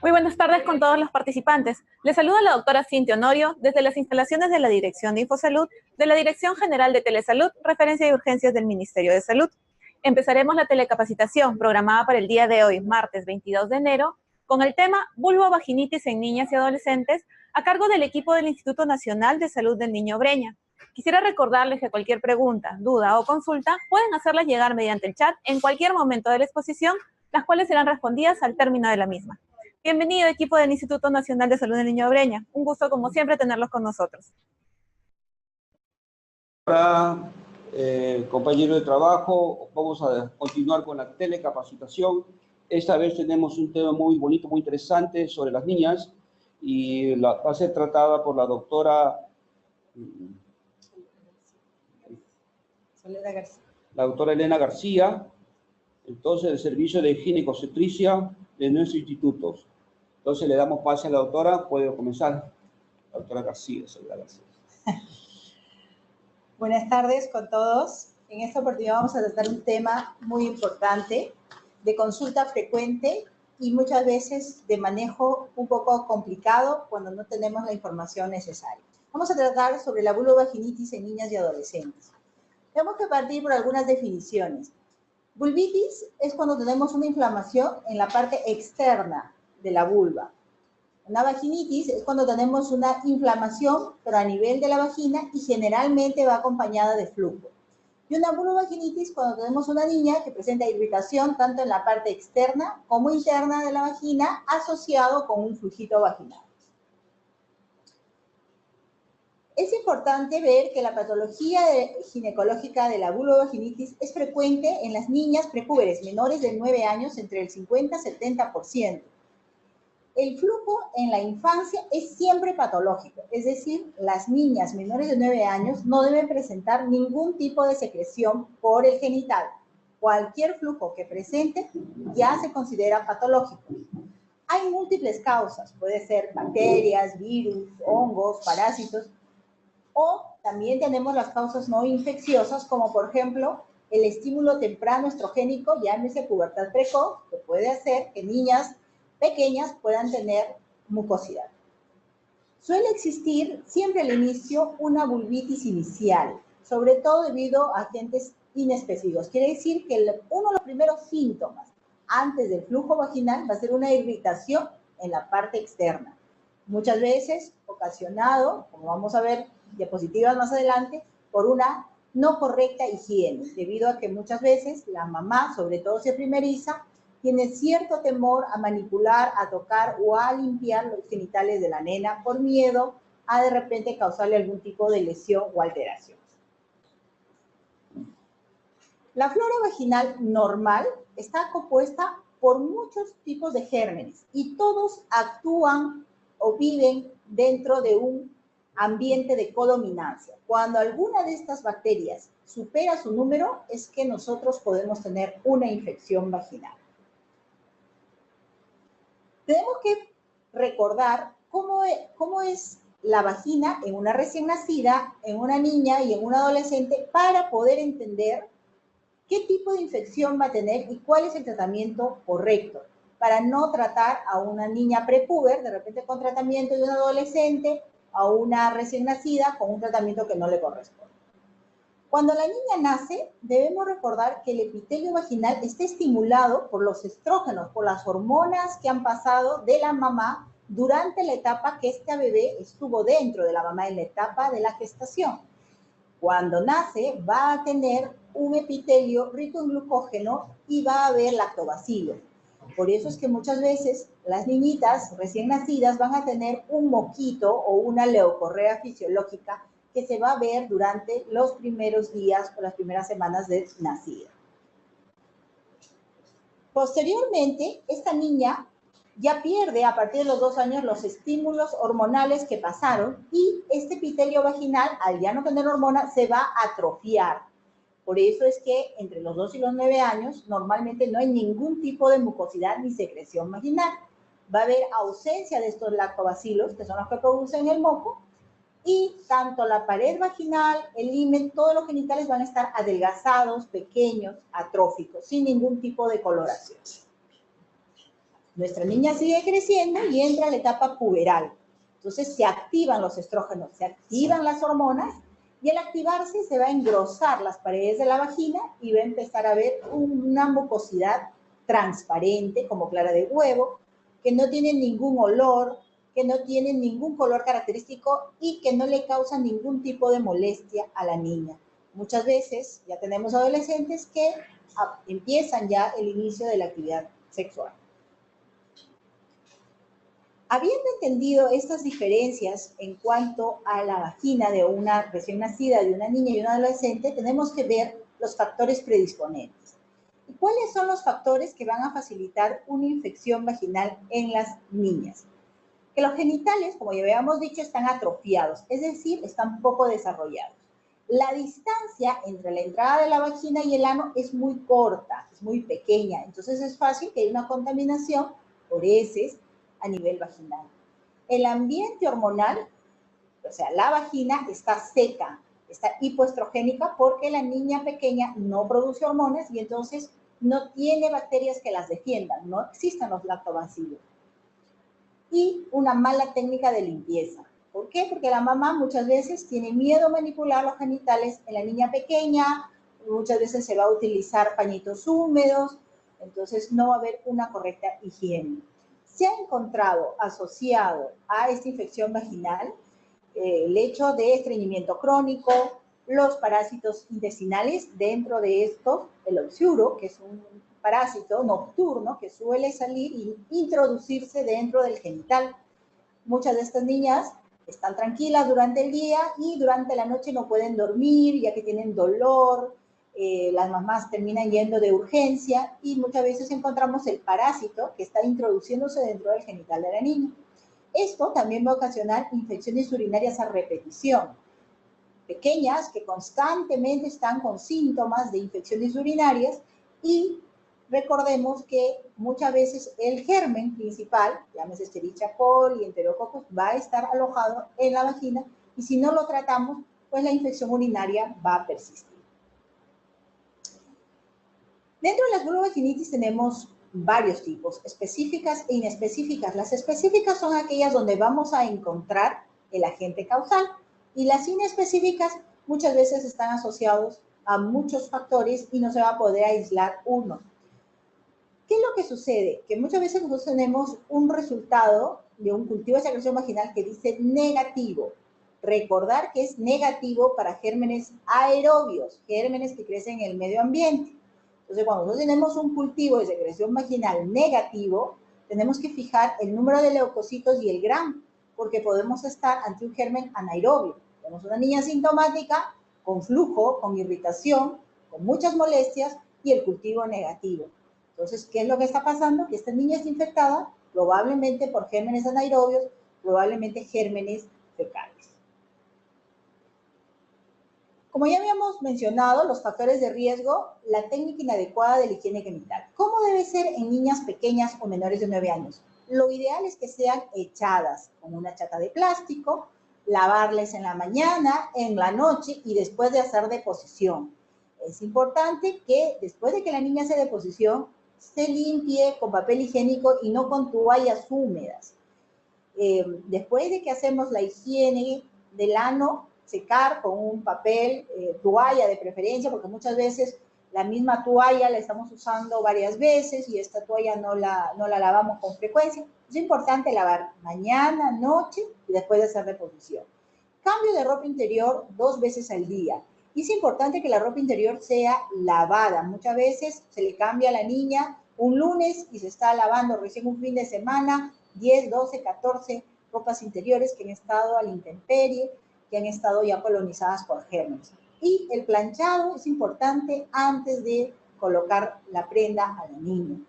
Muy buenas tardes con todos los participantes. Les saluda la doctora Cintia Honorio desde las instalaciones de la Dirección de Infosalud, de la Dirección General de Telesalud, Referencia y Urgencias del Ministerio de Salud. Empezaremos la telecapacitación programada para el día de hoy, martes 22 de enero, con el tema vulvovaginitis en niñas y adolescentes, a cargo del equipo del Instituto Nacional de Salud del Niño Breña. Quisiera recordarles que cualquier pregunta, duda o consulta pueden hacerlas llegar mediante el chat en cualquier momento de la exposición, las cuales serán respondidas al término de la misma. Bienvenido, equipo del Instituto Nacional de Salud del Niño Breña. Un gusto, como siempre, tenerlos con nosotros. Hola, compañero de trabajo, vamos a continuar con la telecapacitación. Esta vez tenemos un tema muy bonito, muy interesante sobre las niñas y va a ser tratada por la doctora la doctora Elena García, entonces del Servicio de Ginecobstetricia de nuestro instituto. Entonces le damos pase a la doctora, puede comenzar. La doctora García, señora García. Buenas tardes con todos. En esta oportunidad vamos a tratar un tema muy importante, de consulta frecuente y muchas veces de manejo un poco complicado cuando no tenemos la información necesaria. Vamos a tratar sobre la vulvovaginitis en niñas y adolescentes. Tenemos que partir por algunas definiciones. Vulvitis es cuando tenemos una inflamación en la parte externa de la vulva. Una vaginitis es cuando tenemos una inflamación, pero a nivel de la vagina y generalmente va acompañada de flujo. Y una vulvovaginitis cuando tenemos una niña que presenta irritación tanto en la parte externa como interna de la vagina asociado con un flujito vaginal. Es importante ver que la patología ginecológica de la vulvovaginitis es frecuente en las niñas prepúberes menores de 9 años, entre el 50 y 70%. El flujo en la infancia es siempre patológico, es decir, las niñas menores de 9 años no deben presentar ningún tipo de secreción por el genital. Cualquier flujo que presente ya se considera patológico. Hay múltiples causas, puede ser bacterias, virus, hongos, parásitos, o también tenemos las causas no infecciosas, como por ejemplo el estímulo temprano estrogénico, llámese pubertad precoz, que puede hacer que niñas pequeñas puedan tener mucosidad. Suele existir siempre al inicio una vulvitis inicial, sobre todo debido a agentes inespecíficos. Quiere decir que uno de los primeros síntomas antes del flujo vaginal va a ser una irritación en la parte externa. Muchas veces ocasionado, como vamos a ver diapositivas más adelante, por una no correcta higiene, debido a que muchas veces la mamá, sobre todo si es primeriza, tiene cierto temor a manipular, a tocar o a limpiar los genitales de la nena por miedo a de repente causarle algún tipo de lesión o alteración. La flora vaginal normal está compuesta por muchos tipos de gérmenes y todos actúan o viven dentro de un ambiente de codominancia. Cuando alguna de estas bacterias supera su número, es que nosotros podemos tener una infección vaginal. Tenemos que recordar cómo es la vagina en una recién nacida, en una niña y en un adolescente para poder entender qué tipo de infección va a tener y cuál es el tratamiento correcto, para no tratar a una niña prepúber, de repente con tratamiento de un adolescente, a una recién nacida con un tratamiento que no le corresponde. Cuando la niña nace, debemos recordar que el epitelio vaginal está estimulado por los estrógenos, por las hormonas que han pasado de la mamá durante la etapa que este bebé estuvo dentro de la mamá, en la etapa de la gestación. Cuando nace, va a tener un epitelio rico en glucógeno y va a haber lactobacilos. Por eso es que muchas veces las niñitas recién nacidas van a tener un moquito o una leucorrea fisiológica que se va a ver durante los primeros días o las primeras semanas de nacida. Posteriormente, esta niña ya pierde a partir de los 2 años los estímulos hormonales que pasaron y este epitelio vaginal, al ya no tener hormona, se va a atrofiar. Por eso es que entre los 2 y los 9 años normalmente no hay ningún tipo de mucosidad ni secreción vaginal. Va a haber ausencia de estos lactobacilos, que son los que producen el moco, y tanto la pared vaginal, el himen, todos los genitales van a estar adelgazados, pequeños, atróficos, sin ningún tipo de coloración. Nuestra niña sigue creciendo y entra a la etapa puberal. Entonces se activan los estrógenos, se activan las hormonas y al activarse se va a engrosar las paredes de la vagina y va a empezar a ver una mucosidad transparente, como clara de huevo, que no tiene ningún olor, que no tiene ningún color característico y que no le causa ningún tipo de molestia a la niña. Muchas veces ya tenemos adolescentes que empiezan ya el inicio de la actividad sexual. Habiendo entendido estas diferencias en cuanto a la vagina de una recién nacida, de una niña y un adolescente, tenemos que ver los factores predisponentes. ¿Y cuáles son los factores que van a facilitar una infección vaginal en las niñas? Que los genitales, como ya habíamos dicho, están atrofiados, es decir, están poco desarrollados. La distancia entre la entrada de la vagina y el ano es muy corta, es muy pequeña, entonces es fácil que haya una contaminación por heces a nivel vaginal. El ambiente hormonal, o sea, la vagina está seca, está hipoestrogénica porque la niña pequeña no produce hormonas y entonces no tiene bacterias que las defiendan, no existen los lactobacilos. Y una mala técnica de limpieza. ¿Por qué? Porque la mamá muchas veces tiene miedo a manipular los genitales en la niña pequeña, muchas veces se va a utilizar pañitos húmedos, entonces no va a haber una correcta higiene. Se ha encontrado asociado a esta infección vaginal el hecho de estreñimiento crónico, los parásitos intestinales, dentro de estos el oxiuro, que es un parásito nocturno que suele salir e introducirse dentro del genital. Muchas de estas niñas están tranquilas durante el día y durante la noche no pueden dormir ya que tienen dolor, las mamás terminan yendo de urgencia y muchas veces encontramos el parásito que está introduciéndose dentro del genital de la niña. Esto también va a ocasionar infecciones urinarias a repetición, pequeñas que constantemente están con síntomas de infecciones urinarias y recordemos que muchas veces el germen principal, llámese Escherichia coli, Enterococcus, va a estar alojado en la vagina y si no lo tratamos, pues la infección urinaria va a persistir. Dentro de las vulvovaginitis tenemos varios tipos, específicas e inespecíficas. Las específicas son aquellas donde vamos a encontrar el agente causal y las inespecíficas muchas veces están asociados a muchos factores y no se va a poder aislar uno. ¿Qué es lo que sucede? Que muchas veces nosotros tenemos un resultado de un cultivo de secreción vaginal que dice negativo. Recordar que es negativo para gérmenes aerobios, gérmenes que crecen en el medio ambiente. Entonces, cuando nosotros tenemos un cultivo de secreción vaginal negativo, tenemos que fijar el número de leucocitos y el gramo, porque podemos estar ante un germen anaerobio. Tenemos una niña asintomática, con flujo, con irritación, con muchas molestias y el cultivo negativo. Entonces, ¿qué es lo que está pasando? Que esta niña está infectada probablemente por gérmenes anaerobios, probablemente gérmenes fecales. Como ya habíamos mencionado, los factores de riesgo, la técnica inadecuada de la higiene genital. ¿Cómo debe ser en niñas pequeñas o menores de 9 años? Lo ideal es que sean echadas con una chata de plástico, lavarles en la mañana, en la noche y después de hacer deposición. Es importante que después de que la niña hace deposición, se limpie con papel higiénico y no con toallas húmedas. Después de que hacemos la higiene del ano, secar con un papel, toalla de preferencia, porque muchas veces la misma toalla la estamos usando varias veces y esta toalla no la lavamos con frecuencia. Es importante lavar mañana, noche y después de hacer reposición. Cambio de ropa interior 2 veces al día. Y es importante que la ropa interior sea lavada. Muchas veces se le cambia a la niña un lunes y se está lavando recién un fin de semana 10, 12, 14 ropas interiores que han estado a la intemperie, que han estado ya colonizadas por gérmenes. Y el planchado es importante antes de colocar la prenda a la niña.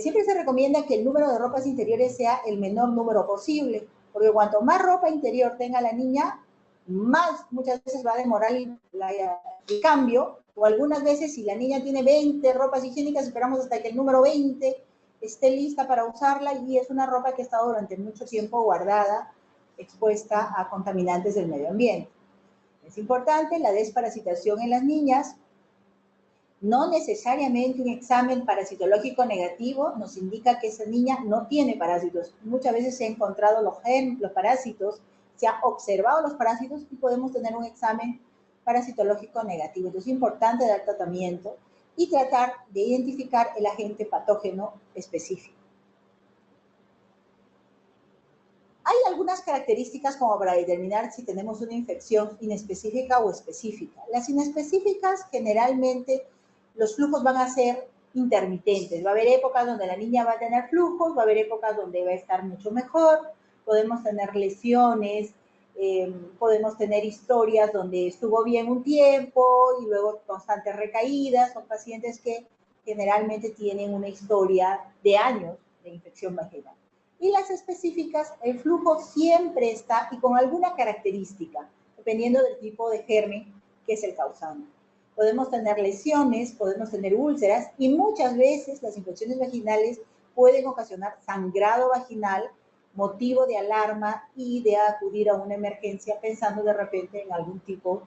Siempre se recomienda que el número de ropas interiores sea el menor número posible, porque cuanto más ropa interior tenga la niña, más muchas veces va a demorar el cambio, o algunas veces si la niña tiene 20 ropas higiénicas, esperamos hasta que el número 20 esté lista para usarla y es una ropa que ha estado durante mucho tiempo guardada, expuesta a contaminantes del medio ambiente. Es importante la desparasitación en las niñas No necesariamente un examen parasitológico negativo nos indica que esa niña no tiene parásitos. Muchas veces se han encontrado los parásitos, se ha observado los parásitos y podemos tener un examen parasitológico negativo. Entonces es importante dar tratamiento y tratar de identificar el agente patógeno específico. Hay algunas características como para determinar si tenemos una infección inespecífica o específica. Las inespecíficas generalmente los flujos van a ser intermitentes. Va a haber épocas donde la niña va a tener flujos, va a haber épocas donde va a estar mucho mejor, podemos tener lesiones, podemos tener historias donde estuvo bien un tiempo y luego constantes recaídas. Son pacientes que generalmente tienen una historia de años de infección vaginal. Y las específicas, el flujo siempre está y con alguna característica, dependiendo del tipo de germen que es el causante. Podemos tener lesiones, podemos tener úlceras y muchas veces las infecciones vaginales pueden ocasionar sangrado vaginal, motivo de alarma y de acudir a una emergencia pensando de repente en algún tipo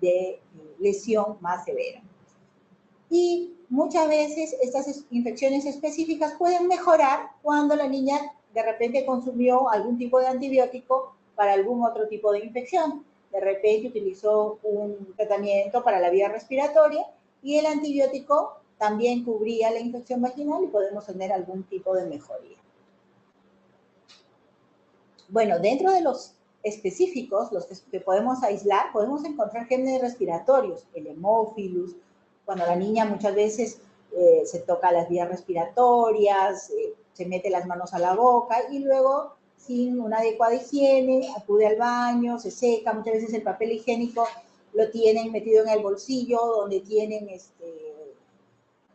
de lesión más severa. Y muchas veces estas infecciones específicas pueden mejorar cuando la niña de repente consumió algún tipo de antibiótico para algún otro tipo de infección. De repente utilizó un tratamiento para la vía respiratoria y el antibiótico también cubría la infección vaginal y podemos tener algún tipo de mejoría. Bueno, dentro de los específicos, los que podemos aislar, podemos encontrar gérmenes respiratorios, el hemófilus, cuando la niña muchas veces se toca las vías respiratorias, se mete las manos a la boca y luego, sin una adecuada higiene, acude al baño, se seca. Muchas veces el papel higiénico lo tienen metido en el bolsillo, donde tienen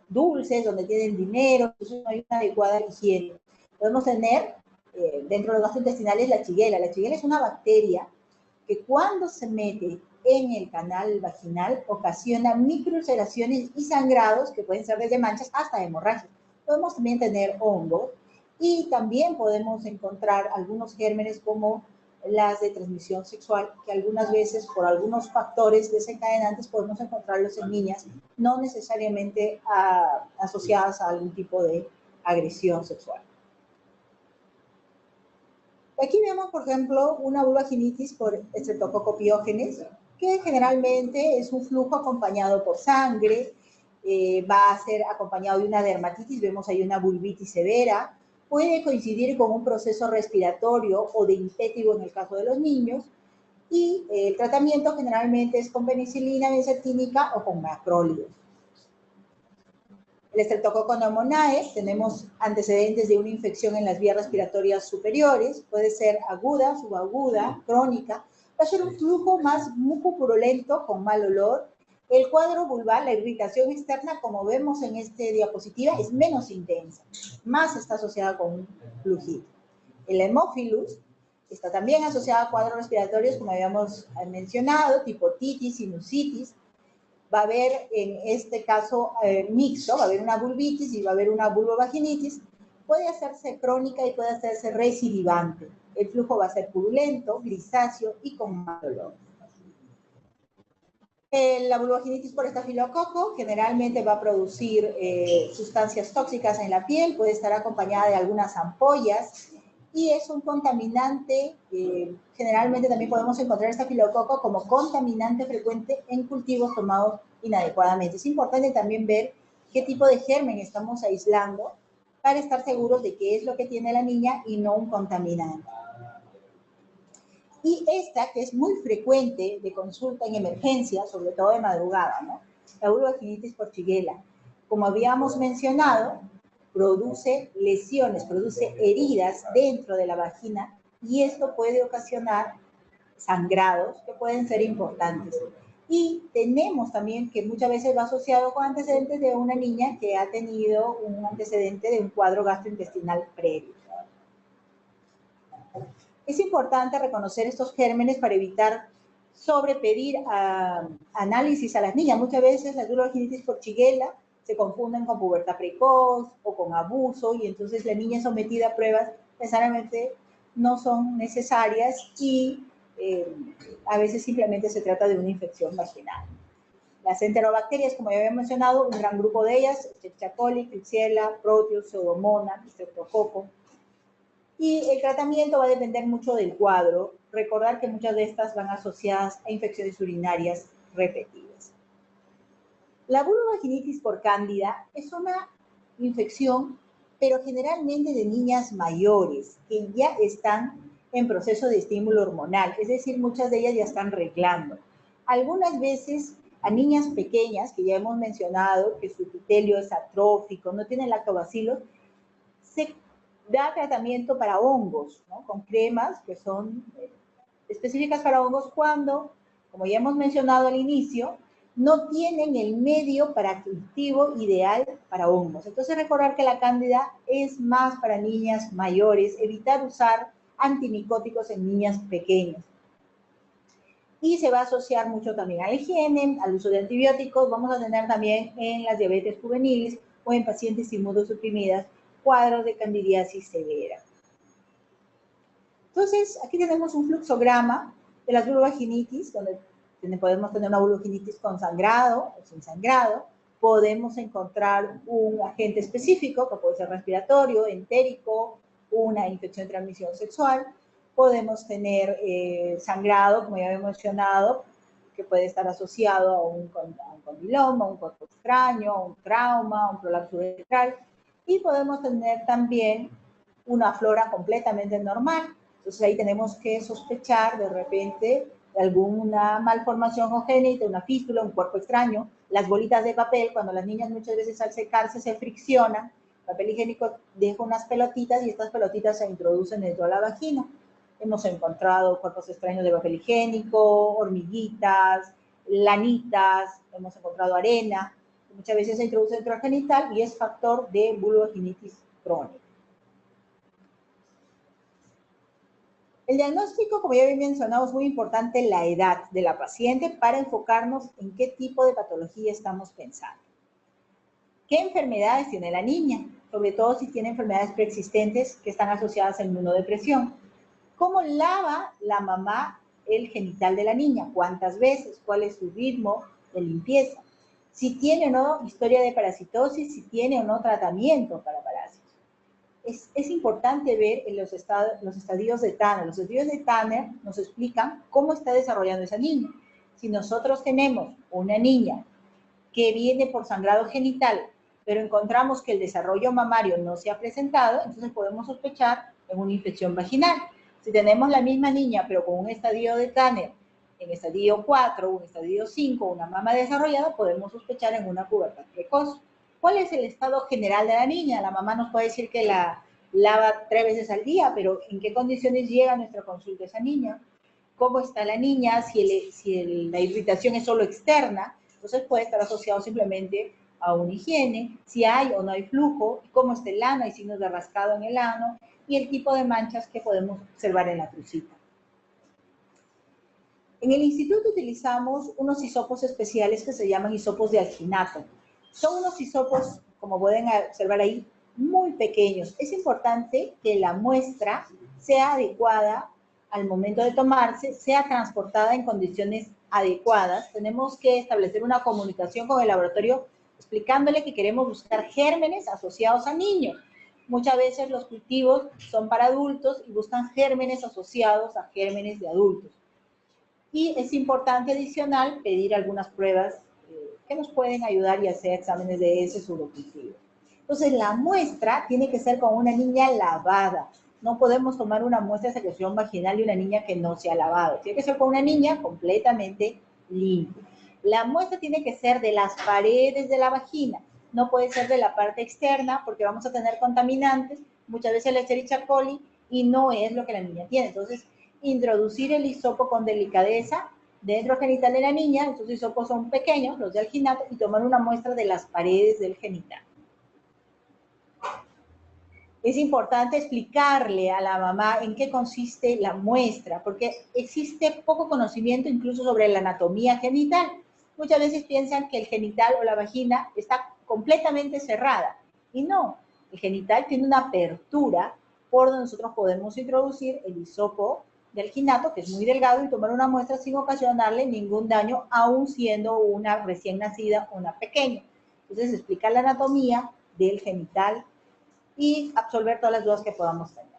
dulces, donde tienen dinero, entonces no hay una adecuada higiene. Podemos tener dentro de los gastrointestinales la shigella. La shigella es una bacteria que cuando se mete en el canal vaginal ocasiona microulceraciones y sangrados que pueden ser desde manchas hasta hemorragias. Podemos también tener hongos y también podemos encontrar algunos gérmenes como las de transmisión sexual, que algunas veces por algunos factores desencadenantes podemos encontrarlos en niñas, no necesariamente asociadas a algún tipo de agresión sexual. Aquí vemos, por ejemplo, una vulvaginitis por Streptococcus pyogenes, que generalmente es un flujo acompañado por sangre, va a ser acompañado de una dermatitis, vemos ahí una vulvitis severa, puede coincidir con un proceso respiratorio o de impétigo en el caso de los niños, y el tratamiento generalmente es con penicilina benzatínica o con macrólidos. El Streptococcus pneumoniae, tenemos antecedentes de una infección en las vías respiratorias superiores, puede ser aguda, subaguda, crónica, va a ser un flujo más mucopurulento con mal olor. El cuadro vulvar, la irritación externa, como vemos en esta diapositiva, es menos intensa, más está asociada con un flujito. El hemófilus está también asociado a cuadros respiratorios, como habíamos mencionado, tipo otitis, sinusitis. Va a haber en este caso mixto, va a haber una vulvitis y va a haber una vulvovaginitis. Puede hacerse crónica y puede hacerse recidivante. El flujo va a ser purulento, grisáceo y con mal olor. La vulvovaginitis por estafilococo generalmente va a producir sustancias tóxicas en la piel, puede estar acompañada de algunas ampollas y es un contaminante. Generalmente también podemos encontrar estafilococo como contaminante frecuente en cultivos tomados inadecuadamente. Es importante también ver qué tipo de germen estamos aislando para estar seguros de qué es lo que tiene la niña y no un contaminante. Y esta, que es muy frecuente de consulta en emergencia, sobre todo de madrugada, ¿no? La vulvovaginitis por Shigella. Como habíamos mencionado, produce lesiones, produce heridas dentro de la vagina y esto puede ocasionar sangrados que pueden ser importantes. Y tenemos también que muchas veces va asociado con antecedentes de una niña que ha tenido un antecedente de un cuadro gastrointestinal previo. Es importante reconocer estos gérmenes para evitar sobrepedir análisis a las niñas. Muchas veces las vulvovaginitis por Shigella se confunden con pubertad precoz o con abuso y entonces la niña es sometida a pruebas necesariamente no son necesarias y a veces simplemente se trata de una infección vaginal. Las enterobacterias, como ya había mencionado, un gran grupo de ellas, Escherichia coli, Klebsiella, Proteus, Pseudomonas, Streptococcus. Y el tratamiento va a depender mucho del cuadro. Recordar que muchas de estas van asociadas a infecciones urinarias repetidas. La vulvovaginitis por cándida es una infección, pero generalmente de niñas mayores, que ya están en proceso de estímulo hormonal, es decir, muchas de ellas ya están reglando. Algunas veces a niñas pequeñas, que ya hemos mencionado que su epitelio es atrófico, no tienen lactobacilos, se da tratamiento para hongos, ¿no? Con cremas que son específicas para hongos cuando, como ya hemos mencionado al inicio, no tienen el medio para cultivo ideal para hongos. Entonces recordar que la cándida es más para niñas mayores, evitar usar antimicóticos en niñas pequeñas. Y se va a asociar mucho también a la higiene, al uso de antibióticos. Vamos a tener también en las diabetes juveniles o en pacientes inmunosuprimidas cuadros de candidiasis severa. Entonces, aquí tenemos un fluxograma de las vulvovaginitis, donde podemos tener una vulvovaginitis con sangrado o sin sangrado. Podemos encontrar un agente específico, que puede ser respiratorio, entérico, una infección de transmisión sexual. Podemos tener sangrado, como ya había mencionado, que puede estar asociado a un condiloma, un cuerpo extraño, un trauma, un prolapso uretral. Y podemos tener también una flora completamente normal. Entonces ahí tenemos que sospechar de repente de alguna malformación congénita, una fístula, un cuerpo extraño. Las bolitas de papel, cuando las niñas muchas veces al secarse se friccionan, el papel higiénico deja unas pelotitas y estas pelotitas se introducen dentro de la vagina. Hemos encontrado cuerpos extraños de papel higiénico, hormiguitas, lanitas, hemos encontrado arena. Muchas veces se introduce dentro del genital y es factor de vulvovaginitis crónica. El diagnóstico, como ya había mencionado, es muy importante la edad de la paciente para enfocarnos en qué tipo de patología estamos pensando. ¿Qué enfermedades tiene la niña? Sobre todo si tiene enfermedades preexistentes que están asociadas a inmunodepresión. ¿Cómo lava la mamá el genital de la niña? ¿Cuántas veces? ¿Cuál es su ritmo de limpieza? Si tiene o no historia de parasitosis, si tiene o no tratamiento para parásitos. Es importante ver en los estadios de Tanner. Los estadios de Tanner nos explican cómo está desarrollando esa niña. Si nosotros tenemos una niña que viene por sangrado genital, pero encontramos que el desarrollo mamario no se ha presentado, entonces podemos sospechar en una infección vaginal. Si tenemos la misma niña, pero con un estadio de Tanner en estadio 4 o en estadio 5, una mama desarrollada, podemos sospechar en una pubertad precoz. ¿Cuál es el estado general de la niña? La mamá nos puede decir que la lava 3 veces al día, pero ¿en qué condiciones llega a nuestra consulta esa niña? ¿Cómo está la niña? Si la irritación es solo externa, entonces puede estar asociado simplemente a una higiene, si hay o no hay flujo, cómo está el ano, hay signos de rascado en el ano, y el tipo de manchas que podemos observar en la trucita. En el instituto utilizamos unos hisopos especiales que se llaman hisopos de alginato. Son unos hisopos, como pueden observar ahí, muy pequeños. Es importante que la muestra sea adecuada al momento de tomarse, sea transportada en condiciones adecuadas. Tenemos que establecer una comunicación con el laboratorio explicándole que queremos buscar gérmenes asociados a niños. Muchas veces los cultivos son para adultos y buscan gérmenes asociados a gérmenes de adultos. Y es importante adicional pedir algunas pruebas que nos pueden ayudar y hacer exámenes de ese surocultivo. Entonces la muestra tiene que ser con una niña lavada. No podemos tomar una muestra de secreción vaginal de una niña que no se ha lavado. Tiene que ser con una niña completamente limpia. La muestra tiene que ser de las paredes de la vagina. No puede ser de la parte externa porque vamos a tener contaminantes, muchas veces la Escherichia coli, y no es lo que la niña tiene. Entonces, introducir el hisopo con delicadeza dentro del genital de la niña. Estos hisopos son pequeños, los de alginato, y tomar una muestra de las paredes del genital. Es importante explicarle a la mamá en qué consiste la muestra, porque existe poco conocimiento incluso sobre la anatomía genital. Muchas veces piensan que el genital o la vagina está completamente cerrada, y no, el genital tiene una apertura por donde nosotros podemos introducir el hisopo de alginato, que es muy delgado, y tomar una muestra sin ocasionarle ningún daño, aún siendo una recién nacida, una pequeña. Entonces, explicar la anatomía del genital y absolver todas las dudas que podamos tener.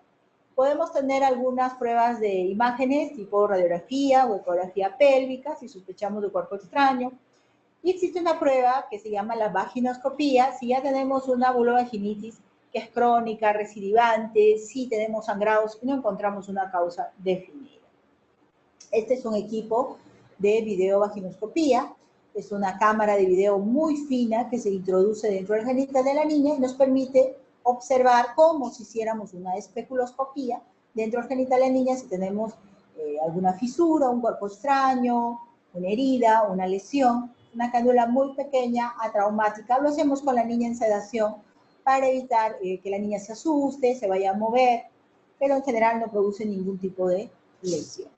Podemos tener algunas pruebas de imágenes, tipo radiografía o ecografía pélvica, si sospechamos de cuerpo extraño. Y existe una prueba que se llama la vaginoscopía, si ya tenemos una vulvovaginitis que es crónica, recidivante, si tenemos sangrados y no encontramos una causa definida. Este es un equipo de videovaginoscopía, es una cámara de video muy fina que se introduce dentro del genital de la niña y nos permite observar como si hiciéramos una especuloscopía dentro del genital de la niña si tenemos alguna fisura, un cuerpo extraño, una herida, una lesión, una cánula muy pequeña, atraumática. Lo hacemos con la niña en sedación para evitar que la niña se asuste, se vaya a mover, pero en general no produce ningún tipo de lesión.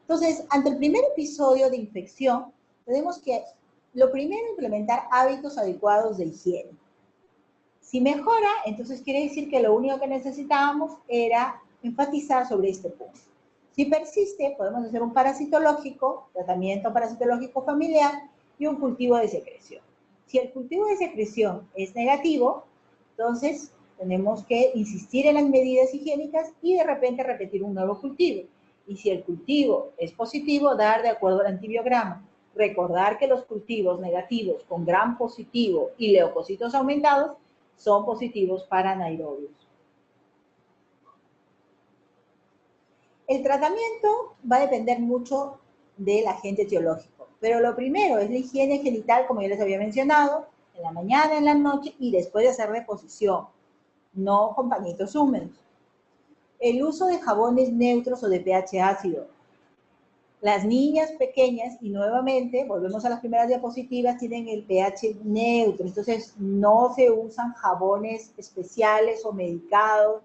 Entonces, ante el primer episodio de infección, tenemos que, lo primero, implementar hábitos adecuados de higiene. Si mejora, entonces quiere decir que lo único que necesitábamos era enfatizar sobre este punto. Si persiste, podemos hacer un parasitológico, tratamiento parasitológico familiar y un cultivo de secreción. Si el cultivo de secreción es negativo, entonces tenemos que insistir en las medidas higiénicas y de repente repetir un nuevo cultivo. Y si el cultivo es positivo, dar de acuerdo al antibiograma. Recordar que los cultivos negativos con gram positivo y leucocitos aumentados son positivos para anaerobios. El tratamiento va a depender mucho del agente etiológico, pero lo primero es la higiene genital, como ya les había mencionado, en la mañana, en la noche y después de hacer reposición, no con pañitos húmedos. El uso de jabones neutros o de pH ácido. Las niñas pequeñas, y nuevamente, volvemos a las primeras diapositivas, tienen el pH neutro, entonces no se usan jabones especiales o medicados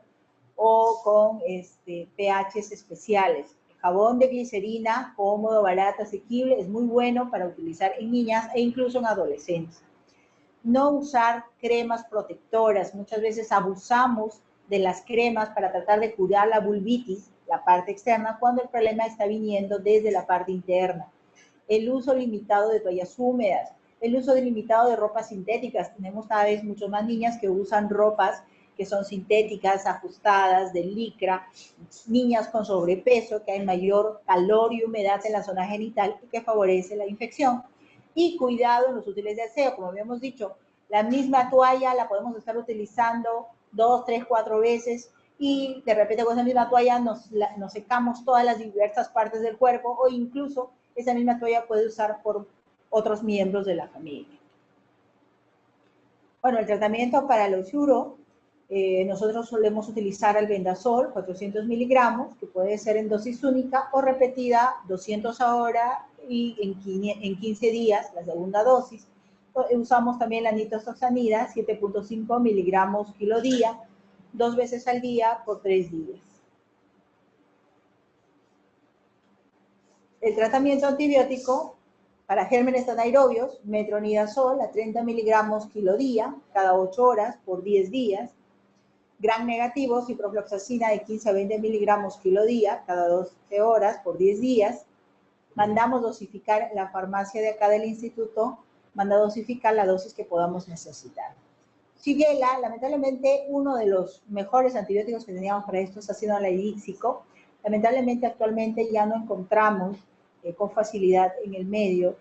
o con pHs especiales. El jabón de glicerina, cómodo, barato, asequible, es muy bueno para utilizar en niñas e incluso en adolescentes. No usar cremas protectoras, muchas veces abusamos de las cremas para tratar de curar la vulvitis, la parte externa, cuando el problema está viniendo desde la parte interna. El uso limitado de toallas húmedas, el uso limitado de ropas sintéticas. Tenemos cada vez mucho más niñas que usan ropas que son sintéticas, ajustadas, de licra, niñas con sobrepeso, que hay mayor calor y humedad en la zona genital y que favorece la infección. Y cuidado en los útiles de aseo, como habíamos dicho, la misma toalla la podemos estar utilizando 2, 3, 4 veces y de repente con esa misma toalla nos secamos todas las diversas partes del cuerpo o incluso esa misma toalla puede usar por otros miembros de la familia. Bueno, el tratamiento para el osuro, nosotros solemos utilizar albendazol, 400 miligramos, que puede ser en dosis única o repetida, 200 ahora y en 15 días, la segunda dosis. Usamos también la nitoxanida, 7.5 miligramos kilo día, 2 veces al día por 3 días. El tratamiento antibiótico para gérmenes anaerobios, metronidazol a 30 miligramos kilo día, cada 8 horas por 10 días. Gram negativo, ciprofloxacina de 15 a 20 miligramos kilo día, cada 12 horas por 10 días. Mandamos dosificar, la farmacia de acá del instituto manda dosificar la dosis que podamos necesitar. Shigella, lamentablemente, uno de los mejores antibióticos que teníamos para esto está siendo el idíxico. Lamentablemente, actualmente ya no encontramos con facilidad en el medio,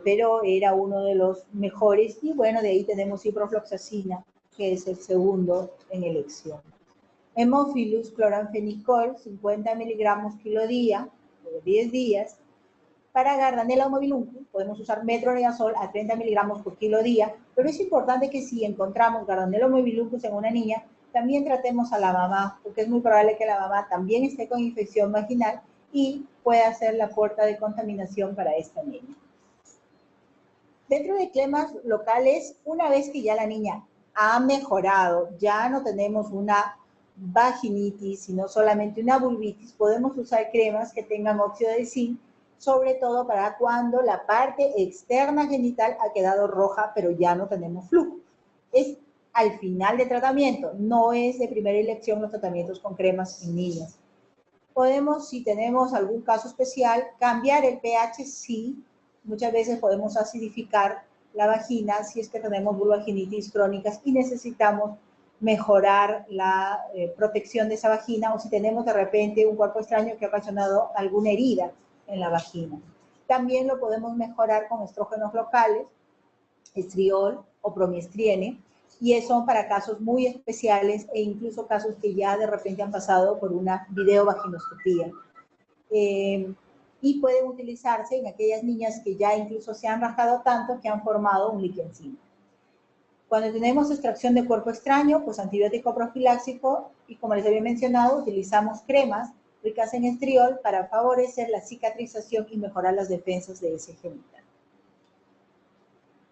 pero era uno de los mejores. Y bueno, de ahí tenemos ciprofloxacina, que es el segundo en elección. Hemophilus chloramphenicol, 50 miligramos kilo día, por 10 días. Para Gardnerella mobiluncus podemos usar metronidazol a 30 miligramos por kilo día, pero es importante que si encontramos Gardnerella mobiluncus en una niña, también tratemos a la mamá, porque es muy probable que la mamá también esté con infección vaginal y pueda ser la puerta de contaminación para esta niña. Dentro de cremas locales, una vez que ya la niña ha mejorado, ya no tenemos una vaginitis, sino solamente una vulvitis, podemos usar cremas que tengan óxido de zinc, sobre todo para cuando la parte externa genital ha quedado roja, pero ya no tenemos flujo. Es al final del tratamiento, no es de primera elección los tratamientos con cremas en niñas. Podemos, si tenemos algún caso especial, cambiar el pH, sí. Muchas veces podemos acidificar la vagina si es que tenemos vulvoginitis crónicas y necesitamos mejorar la protección de esa vagina, o si tenemos de repente un cuerpo extraño que ha ocasionado alguna herida en la vagina. También lo podemos mejorar con estrógenos locales, estriol o promiestriene, y eso son para casos muy especiales e incluso casos que ya de repente han pasado por una videovaginoscopía. Y pueden utilizarse en aquellas niñas que ya incluso se han rajado tanto que han formado un líquido encima. Cuando tenemos extracción de cuerpo extraño, pues antibiótico profiláctico, y como les había mencionado, utilizamos cremas ricas en estriol para favorecer la cicatrización y mejorar las defensas de ese genital.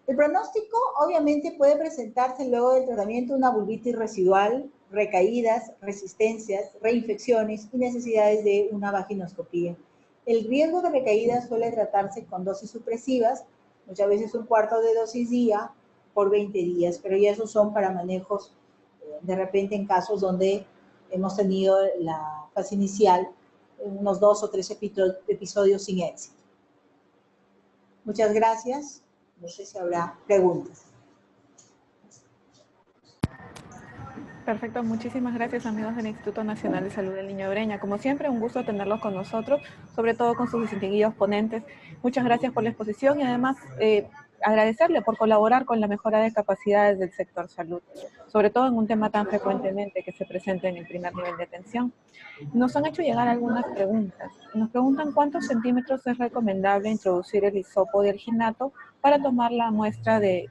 El pronóstico obviamente puede presentarse luego del tratamiento una vulvitis residual, recaídas, resistencias, reinfecciones y necesidades de una vaginoscopía. El riesgo de recaídas suele tratarse con dosis supresivas, muchas veces un cuarto de dosis día por 20 días, pero ya esos son para manejos de repente en casos donde hemos tenido la fase inicial, unos 2 o 3 episodios sin éxito. Muchas gracias. No sé si habrá preguntas. Perfecto, muchísimas gracias amigos del Instituto Nacional de Salud del Niño de Breña. Como siempre, un gusto tenerlos con nosotros, sobre todo con sus distinguidos ponentes. Muchas gracias por la exposición y además agradecerle por colaborar con la mejora de capacidades del sector salud, sobre todo en un tema tan frecuentemente que se presenta en el primer nivel de atención. Nos han hecho llegar algunas preguntas. Nos preguntan cuántos centímetros es recomendable introducir el hisopo de alginato para tomar la muestra de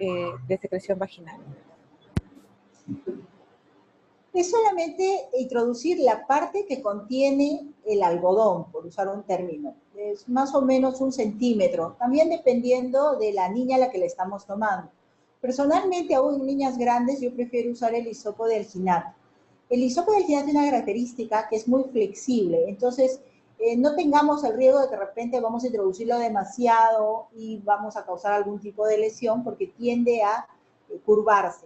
secreción vaginal. Es solamente introducir la parte que contiene el algodón, por usar un término. Es más o menos 1 centímetro, también dependiendo de la niña a la que le estamos tomando. Personalmente, aún en niñas grandes, yo prefiero usar el hisopo de alginato. El hisopo de alginato tiene una característica que es muy flexible, entonces no tengamos el riesgo de que de repente vamos a introducirlo demasiado y vamos a causar algún tipo de lesión porque tiende a curvarse.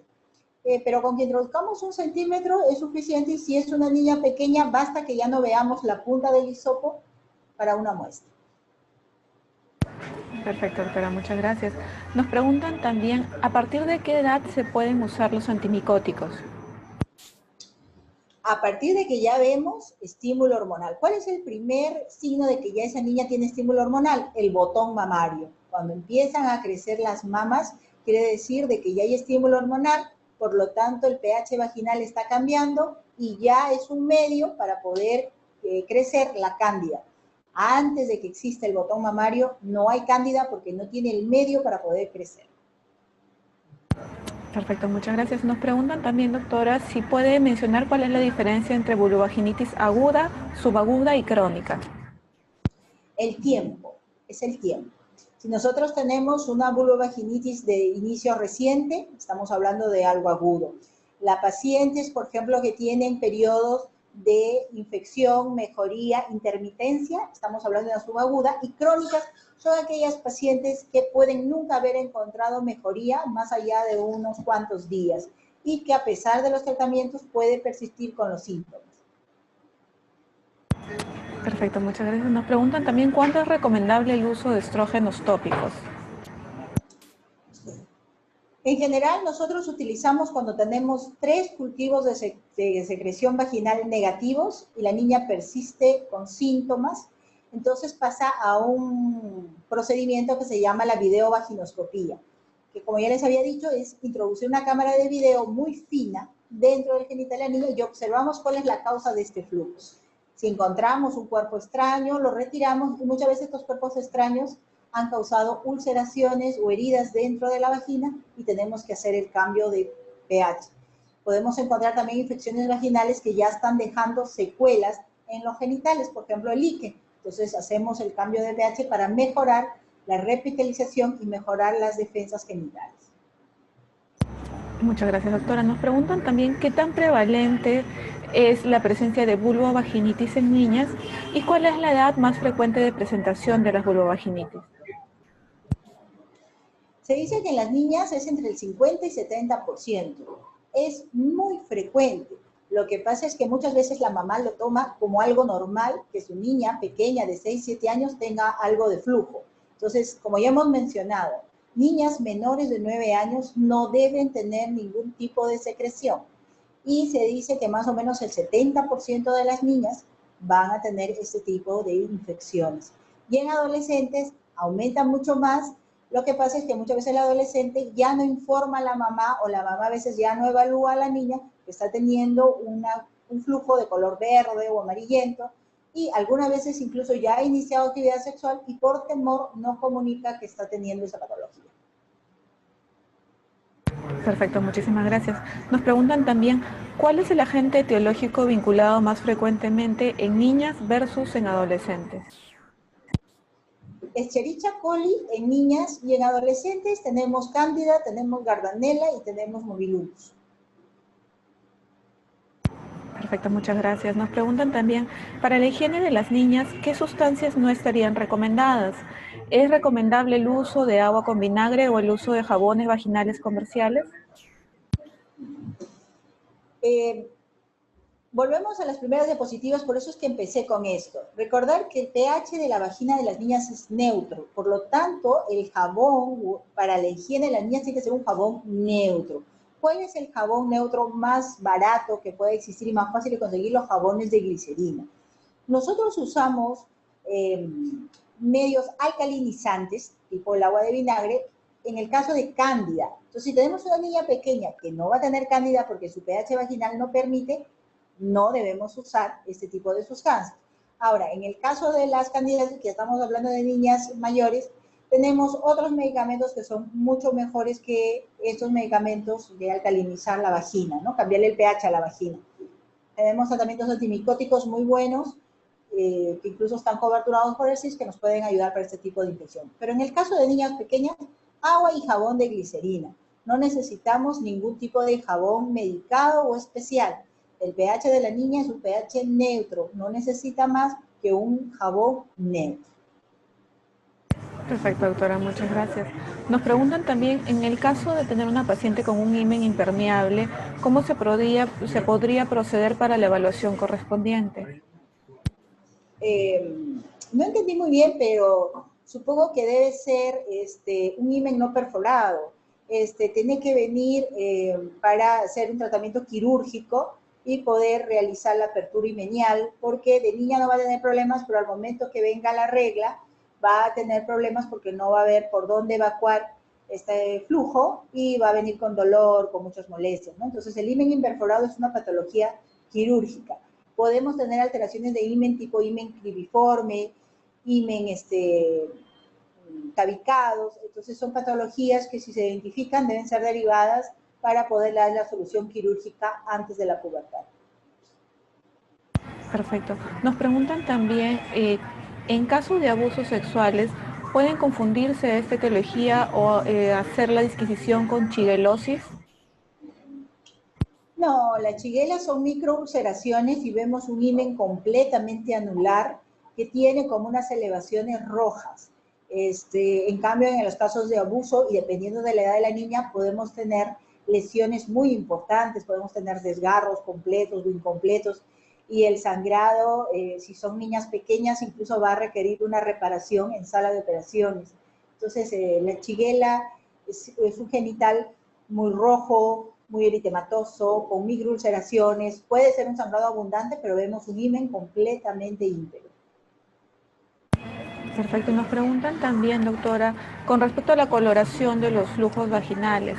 Pero con que introduzcamos 1 centímetro es suficiente, y si es una niña pequeña, basta que ya no veamos la punta del hisopo para una muestra. Perfecto, doctora, muchas gracias. Nos preguntan también, ¿a partir de qué edad se pueden usar los antimicóticos? A partir de que ya vemos estímulo hormonal. ¿Cuál es el primer signo de que ya esa niña tiene estímulo hormonal? El botón mamario. Cuando empiezan a crecer las mamas, quiere decir de que ya hay estímulo hormonal, por lo tanto el pH vaginal está cambiando y ya es un medio para poder crecer la cándida. Antes de que exista el botón mamario, no hay cándida porque no tiene el medio para poder crecer. Perfecto, muchas gracias. Nos preguntan también, doctora, si puede mencionar cuál es la diferencia entre vulvovaginitis aguda, subaguda y crónica. El tiempo, es el tiempo. Si nosotros tenemos una vulvovaginitis de inicio reciente, estamos hablando de algo agudo. Las pacientes, por ejemplo, que tienen periodos de infección, mejoría, intermitencia, estamos hablando de una subaguda, y crónicas son aquellas pacientes que pueden nunca haber encontrado mejoría más allá de unos cuantos días y que a pesar de los tratamientos puede persistir con los síntomas. Perfecto, muchas gracias. Nos preguntan también cuándo es recomendable el uso de estrógenos tópicos. En general, nosotros utilizamos cuando tenemos 3 cultivos de secreción vaginal negativos y la niña persiste con síntomas, entonces pasa a un procedimiento que se llama la videovaginoscopía, que como ya les había dicho, es introducir una cámara de video muy fina dentro del genital de la niña y observamos cuál es la causa de este flujo. Si encontramos un cuerpo extraño, lo retiramos, y muchas veces estos cuerpos extraños han causado ulceraciones o heridas dentro de la vagina y tenemos que hacer el cambio de pH. Podemos encontrar también infecciones vaginales que ya están dejando secuelas en los genitales, por ejemplo el líquen. Entonces hacemos el cambio de pH para mejorar la repitalización y mejorar las defensas genitales. Muchas gracias, doctora. Nos preguntan también qué tan prevalente es la presencia de vulvovaginitis en niñas y cuál es la edad más frecuente de presentación de las vulvovaginitis. Se dice que en las niñas es entre el 50 y 70%. Es muy frecuente. Lo que pasa es que muchas veces la mamá lo toma como algo normal, que su niña pequeña de 6, 7 años tenga algo de flujo. Entonces, como ya hemos mencionado, niñas menores de 9 años no deben tener ningún tipo de secreción. Y se dice que más o menos el 70% de las niñas van a tener este tipo de infecciones. Y en adolescentes aumenta mucho más. Lo que pasa es que muchas veces el adolescente ya no informa a la mamá o la mamá a veces ya no evalúa a la niña que está teniendo un flujo de color verde o amarillento y algunas veces incluso ya ha iniciado actividad sexual y por temor no comunica que está teniendo esa patología. Perfecto, muchísimas gracias. Nos preguntan también, ¿cuál es el agente etiológico vinculado más frecuentemente en niñas versus en adolescentes? Escherichia coli en niñas y en adolescentes tenemos cándida, tenemos gardnerella y tenemos mobilurus. Perfecto, muchas gracias. Nos preguntan también, para la higiene de las niñas, ¿qué sustancias no estarían recomendadas? ¿Es recomendable el uso de agua con vinagre o el uso de jabones vaginales comerciales? Volvemos a las primeras diapositivas, por eso es que empecé con esto. Recordar que el pH de la vagina de las niñas es neutro, por lo tanto, el jabón para la higiene de las niñas tiene que ser un jabón neutro. ¿Cuál es el jabón neutro más barato que puede existir y más fácil de conseguir? Los jabones de glicerina. Nosotros usamos medios alcalinizantes, tipo el agua de vinagre, en el caso de cándida. Entonces, si tenemos una niña pequeña que no va a tener cándida porque su pH vaginal no permite, no debemos usar este tipo de sustancias. Ahora, en el caso de las candidas, que estamos hablando de niñas mayores, tenemos otros medicamentos que son mucho mejores que estos medicamentos de alcalinizar la vagina, ¿no? Cambiarle el pH a la vagina. Tenemos tratamientos antimicóticos muy buenos, que incluso están coberturados por el CIS, que nos pueden ayudar para este tipo de infección. Pero en el caso de niñas pequeñas, agua y jabón de glicerina. No necesitamos ningún tipo de jabón medicado o especial. El pH de la niña es un pH neutro, no necesita más que un jabón neutro. Perfecto, doctora, muchas gracias. Nos preguntan también, en el caso de tener una paciente con un himen impermeable, ¿cómo se podría proceder para la evaluación correspondiente? No entendí muy bien, pero supongo que debe ser un himen no perforado. Tiene que venir para hacer un tratamiento quirúrgico y poder realizar la apertura himenial, porque de niña no va a tener problemas, pero al momento que venga la regla va a tener problemas porque no va a haber por dónde evacuar este flujo y va a venir con dolor, con muchas molestias, ¿no? Entonces, el himen imperforado es una patología quirúrgica. Podemos tener alteraciones de himen tipo himen cribiforme, himen tabicados. Entonces son patologías que si se identifican deben ser derivadas para poder dar la solución quirúrgica antes de la pubertad. Perfecto. Nos preguntan también, en caso de abusos sexuales, ¿pueden confundirse esta etiología o hacer la disquisición con shigellosis? No, las shigella son microulceraciones y vemos un himen completamente anular que tiene como unas elevaciones rojas. En cambio, en los casos de abuso y dependiendo de la edad de la niña, podemos tener lesiones muy importantes, podemos tener desgarros completos o incompletos y el sangrado, si son niñas pequeñas, incluso va a requerir una reparación en sala de operaciones. Entonces, la shigella es un genital muy rojo, muy eritematoso, con microulceraciones, puede ser un sangrado abundante, pero vemos un himen completamente íntegro. Perfecto. Nos preguntan también, doctora, con respecto a la coloración de los flujos vaginales,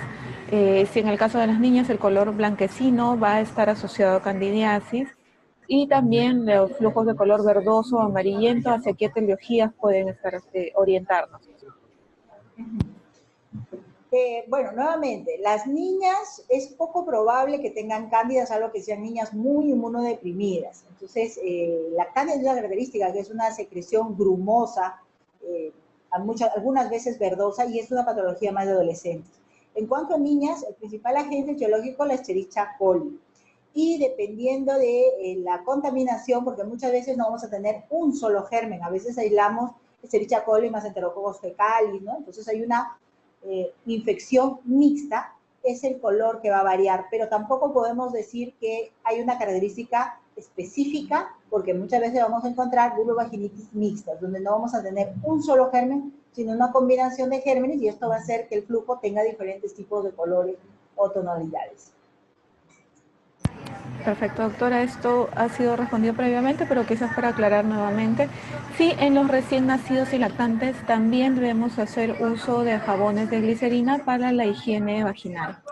si en el caso de las niñas el color blanquecino va a estar asociado a candidiasis y también los flujos de color verdoso o amarillento, hacia qué etiologías pueden estar orientarnos. Bueno, nuevamente, las niñas es poco probable que tengan cándidas, salvo que sean niñas muy inmunodeprimidas. Entonces, la cándida es una característica que es una secreción grumosa, algunas veces verdosa, y es una patología más de adolescentes. En cuanto a niñas, el principal agente etiológico es la Escherichia coli. Y dependiendo de la contaminación, porque muchas veces no vamos a tener un solo germen, a veces aislamos Escherichia coli más Enterococcus fecalis, ¿no? Entonces hay una infección mixta es el color que va a variar, pero tampoco podemos decir que hay una característica específica, porque muchas veces vamos a encontrar vulvovaginitis mixtas, donde no vamos a tener un solo germen, sino una combinación de gérmenes, y esto va a hacer que el flujo tenga diferentes tipos de colores o tonalidades. Perfecto, doctora. Esto ha sido respondido previamente, pero quizás para aclarar nuevamente. Sí, en los recién nacidos y lactantes también debemos hacer uso de jabones de glicerina para la higiene vaginal.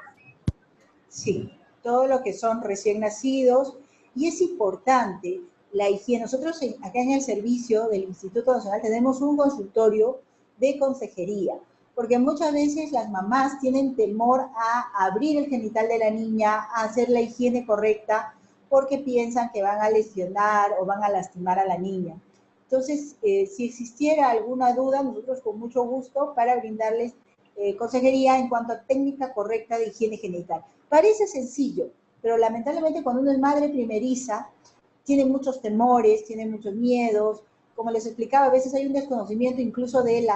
Sí, todo lo que son recién nacidos, y es importante la higiene. Nosotros acá en el servicio del Instituto Nacional tenemos un consultorio de consejería, porque muchas veces las mamás tienen temor a abrir el genital de la niña, a hacer la higiene correcta, porque piensan que van a lesionar o van a lastimar a la niña. Entonces, si existiera alguna duda, nosotros con mucho gusto para brindarles consejería en cuanto a técnica correcta de higiene genital. Parece sencillo, pero lamentablemente cuando uno es madre primeriza, tiene muchos temores, tiene muchos miedos. Como les explicaba, a veces hay un desconocimiento incluso de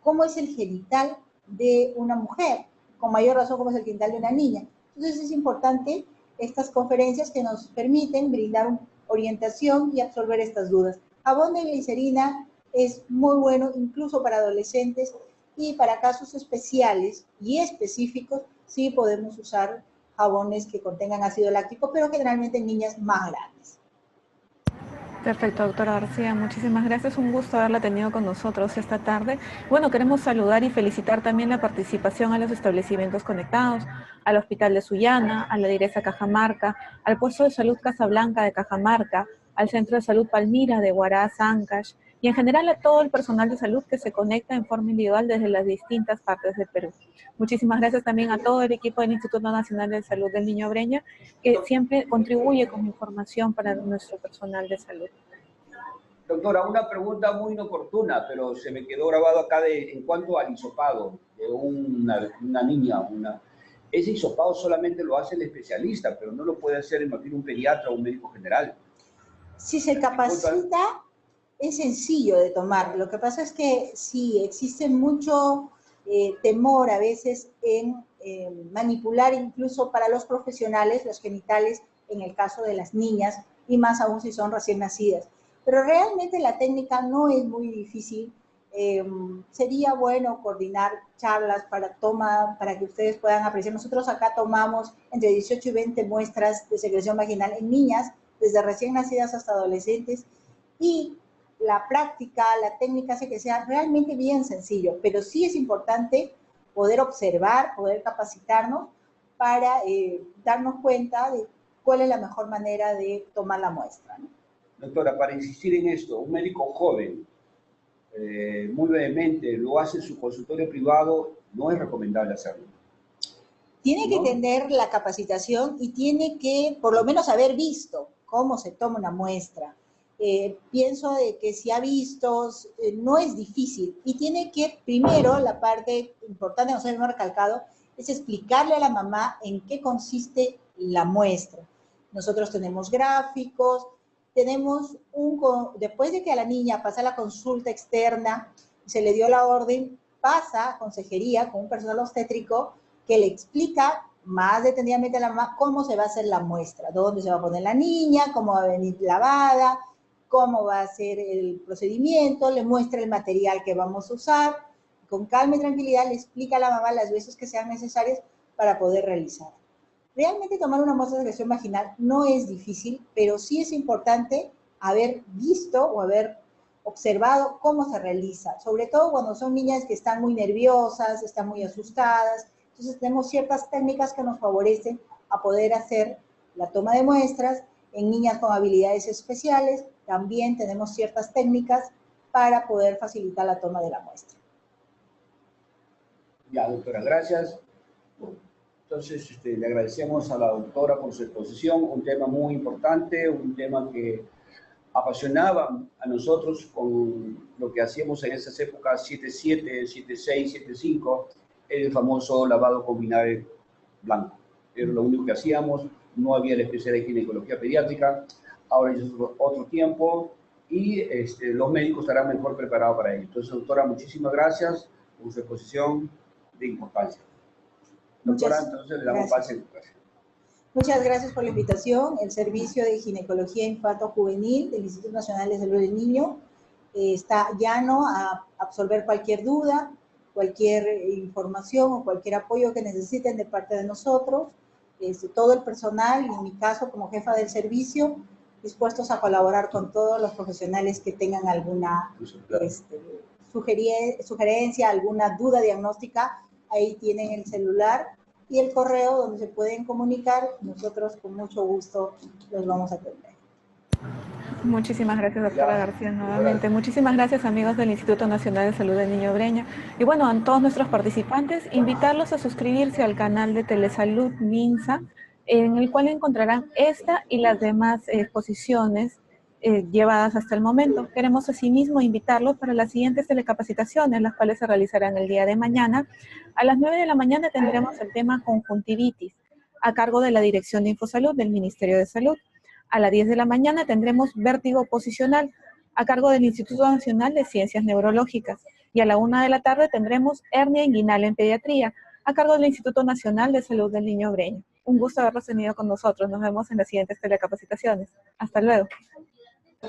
cómo es el genital de una mujer, con mayor razón cómo es el genital de una niña. Entonces es importante estas conferencias que nos permiten brindar orientación y absolver estas dudas. Jabón de glicerina es muy bueno incluso para adolescentes, y para casos especiales y específicos sí podemos usar jabones que contengan ácido láctico, pero generalmente en niñas más grandes. Perfecto, doctora García, muchísimas gracias. Un gusto haberla tenido con nosotros esta tarde. Bueno, queremos saludar y felicitar también la participación a los establecimientos conectados, al Hospital de Sullana, a la Direza Cajamarca, al Puesto de Salud Casablanca de Cajamarca, al Centro de Salud Palmira de Huaraz, Ancash, y en general a todo el personal de salud que se conecta en forma individual desde las distintas partes del Perú. Muchísimas gracias también a todo el equipo del Instituto Nacional de Salud del Niño Breña, que siempre contribuye con información para nuestro personal de salud. Doctora, una pregunta muy inoportuna, pero se me quedó grabado acá en cuanto al hisopado de una niña. Ese hisopado solamente lo hace el especialista, pero no lo puede hacer, imagino, un pediatra o un médico general. Si se capacita, es sencillo de tomar. Lo que pasa es que sí, existe mucho temor a veces en manipular incluso para los profesionales los genitales en el caso de las niñas, y más aún si son recién nacidas. Pero realmente la técnica no es muy difícil. Sería bueno coordinar charlas para que ustedes puedan apreciar. Nosotros acá tomamos entre 18 y 20 muestras de secreción vaginal en niñas, desde recién nacidas hasta adolescentes, y la práctica, la técnica hace que sea realmente bien sencillo, pero sí es importante poder observar, poder capacitarnos para darnos cuenta de cuál es la mejor manera de tomar la muestra, ¿no? Doctora, para insistir en esto, un médico joven, muy brevemente, lo hace en su consultorio privado, no es recomendable hacerlo. Tiene que tener la capacitación y tiene que, por lo menos, haber visto cómo se toma una muestra. Pienso de que si ha visto, no es difícil. Y tiene que, primero, la parte importante, nosotros hemos recalcado, es explicarle a la mamá en qué consiste la muestra. Nosotros tenemos gráficos, tenemos después de que a la niña pasa la consulta externa, se le dio la orden, pasa a consejería con un personal obstétrico que le explica más detenidamente a la mamá cómo se va a hacer la muestra, dónde se va a poner la niña, cómo va a venir lavada, cómo va a ser el procedimiento, le muestra el material que vamos a usar, con calma y tranquilidad le explica a la mamá las veces que sean necesarias para poder realizar. Realmente tomar una muestra de secreción vaginal no es difícil, pero sí es importante haber visto o haber observado cómo se realiza, sobre todo cuando son niñas que están muy nerviosas, están muy asustadas. Entonces tenemos ciertas técnicas que nos favorecen a poder hacer la toma de muestras. En niñas con habilidades especiales también tenemos ciertas técnicas para poder facilitar la toma de la muestra. Ya, doctora, gracias. Entonces, le agradecemos a la doctora por su exposición, un tema muy importante, un tema que apasionaba a nosotros con lo que hacíamos en esas épocas 7-7, 7-6, 7-5, el famoso lavado con vinagre blanco. Era lo único que hacíamos, no había la especialidad de ginecología pediátrica, ahora ya es otro tiempo y los médicos estarán mejor preparados para ello. Entonces, doctora, muchísimas gracias por su exposición de importancia. Doctora, entonces le damos pase. Muchas gracias por la invitación. El Servicio de Ginecología Infanto Juvenil del Instituto Nacional de Salud del Niño está llano a absolver cualquier duda, cualquier información o cualquier apoyo que necesiten de parte de nosotros. Todo el personal, y en mi caso como jefa del servicio, dispuestos a colaborar con todos los profesionales que tengan alguna sugerencia, alguna duda diagnóstica. Ahí tienen el celular y el correo donde se pueden comunicar. Nosotros con mucho gusto los vamos a atender. Muchísimas gracias, doctora García, nuevamente. Muchísimas gracias, amigos del Instituto Nacional de Salud del Niño Breña. Y bueno, a todos nuestros participantes, invitarlos a suscribirse al canal de Telesalud Minsa, en el cual encontrarán esta y las demás exposiciones llevadas hasta el momento. Queremos asimismo invitarlos para las siguientes telecapacitaciones, las cuales se realizarán el día de mañana. A las 9 de la mañana tendremos el tema conjuntivitis, a cargo de la Dirección de Infosalud del Ministerio de Salud. A las 10 de la mañana tendremos vértigo posicional, a cargo del Instituto Nacional de Ciencias Neurológicas. Y a la 1 de la tarde tendremos hernia inguinal en pediatría, a cargo del Instituto Nacional de Salud del Niño Breña. Un gusto haberlos tenido con nosotros. Nos vemos en las siguientes telecapacitaciones. Hasta luego.